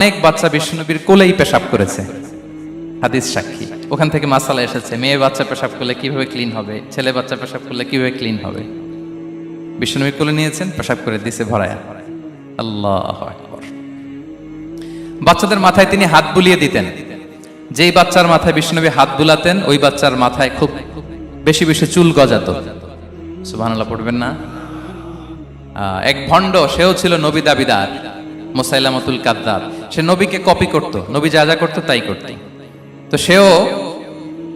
অনেক বাচ্চা বিশ্বনবীর কোলেই পেশাব করেছে, হাদিস সাক্ষী। ওখান থেকে মাসালা এসেছে, মেয়ে বাচ্চা পেশাব করলে কিভাবে ক্লিন হবে, ছেলে বাচ্চা পেশাব করলে কিভাবে ক্লিন হবে। বিশ্বনবী কোলে নিয়েছেন, পেশাব করে দিছে ভরায়া। আল্লাহু আকবার। বাচ্চাদের মাথায় তিনি হাত বুলিয়ে দিতেন। যেই বাচ্চার মাথায় বিশ্বনবী হাত বুলাতেন, ওই বাচ্চার মাথায় খুব বেশি বেশি চুল গজাতো। সুবহানাল্লাহ পড়বেন না? এক ভণ্ড, সেও ছিল নবী দাবিদার, মুসাইলামাতুল কাদ্দাব। সে নবীকে কপি করত, নবী যা যা করতো তাই করত। তো সেও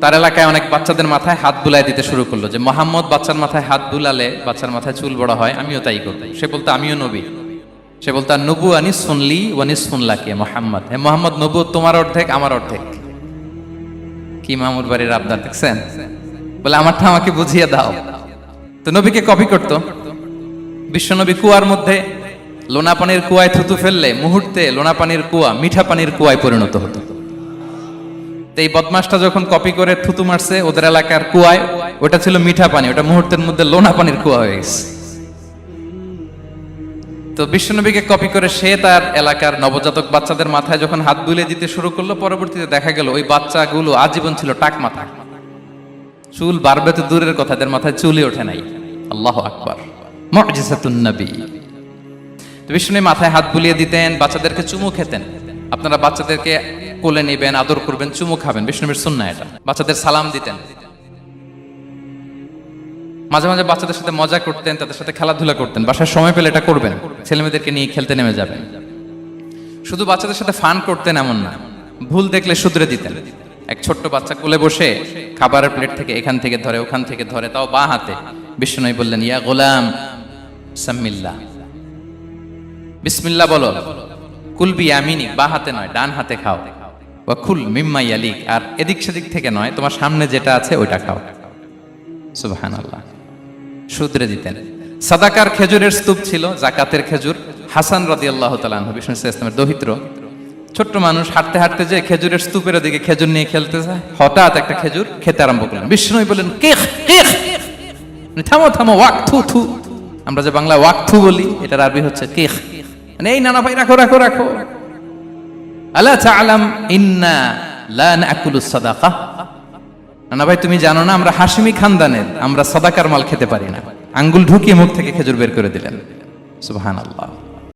তার এলাকায় অনেক বাচ্চাদের মাথায় হাত বুলাই দিতে শুরু করলো, যে মোহাম্মদ বাচ্চার মাথায় হাত বুলালে বাচ্চার মাথায় চুল বড় হয়, আমিও তাই করব। সে বলতো আমিও নবী। সে বলতো নবু আনিস শুনলি ওয়ানিস শুনলাকে মোহাম্মদ, হে মোহাম্মদ, নবু তোমার অর্ধেক আমার অর্ধেক। কি মামুর বাড়ির আবদার দেখছেন? বলে আমারটা আমাকে বুঝিয়ে দাও। তো নবীকে কপি করত। বিশ্বনবী কুয়ার মধ্যে লোনা পানির কুয়ায় থুতু ফেললে মুহূর্তে লোনা পানির কুয়া মিঠা পানির কুয়ায় পরিণত হতো। এই বদমাসটা যখন কপি করে থুতু মারছে ওদের এলাকার কুয়ায়, ওটা ছিল মিঠা পানি, ওটা মুহূর্তের মধ্যে লোনা পানির কুয়া হয়ে গেছে। তো বিশ্বনবীকে কপি করে সে তার এলাকার নবজাতক বাচ্চাদের মাথায় যখন হাত বুলিয়ে দিতে শুরু করলো, পরবর্তীতে দেখা গেল ওই বাচ্চাগুলো আজীবন ছিল টাক মাথা। চুল বাড়বে তো দূরের কথা, এদের মাথায় চুলই ওঠে নাই। আল্লাহু আকবার, মুজিজাতুন নবী। তো বিশ্বনবী মাথায় হাত বুলিয়ে দিতেন, বাচ্চাদেরকে চুমু খেতেন। আপনারা বাচ্চাদেরকে কোলে নেবেন, আদর করবেন, চুমু খাবেন, বিশ্বনবীর সুন্নাহ এটা। বাচ্চাদের সালাম দিতেন। মাঝে মাঝে বাচ্চাদের সাথে মজা করতেন, তাদের সাথে খেলাধুলা করতেন। বাসায় সময় পেলে এটা করবেন, ছেলেমেয়েদেরকে নিয়ে খেলতে নেমে যাবেন। শুধু বাচ্চাদের সাথে ফান করতেন এমন না, ভুল দেখলে শুধরে দিতেন। এক ছোট্ট বাচ্চা কোলে বসে খাবারের প্লেট থেকে এখান থেকে ধরে ওখান থেকে ধরে, তাও বাঁ হাতে। বিশ্বনবী বললেন, ইয়া গোলাম সাম্মিল্লাহ, বিসমিল্লাহ বলো। কুলবি ইয়ামিনিক, বাঁ হাতে নয় ডান হাতে খাও। ওয়া কুল মিম্মা ইয়ালিক, আর এদিক সেদিক থেকে নয়, তোমার সামনে যেটা আছে ওইটা খাও। সুবহানাল্লাহ, শুধরে দিতেন। সাদাকার খেজুরের স্তূপ ছিল, জাকাতের খেজুর। হাসান রাদিয়াল্লাহু তাআলা আনহু, বিষ্ণু ইসলামের দৌহিত্র, ছোট্ট মানুষ, হাঁটতে হাঁটতে যে খেজুরের স্তূপের দিকে খেজুর নিয়ে খেলতে যায়, হঠাৎ একটা খেজুর খেতে আরম্ভ করলেন। বিষ্ণু বললেন, কেখ কেখ, থামো থামো, ওয়াক থু থু। আমরা যে বাংলা ওয়াক থু বলি, এটার আরবি হচ্ছে কেখ। মানে এই নানা ভাই, রাখো রাখো রাখো। আলা তাআলাম ইন্না লা নাকুলুস সাদাকা, নানা ভাই তুমি জানো না আমরা হাশিমি খানদানের, আমরা সাদাকার মাল খেতে পারি না। আঙ্গুল ঢুকিয়ে মুখ থেকে খেজুর বের করে দিলেন। সুবহানাল্লাহ।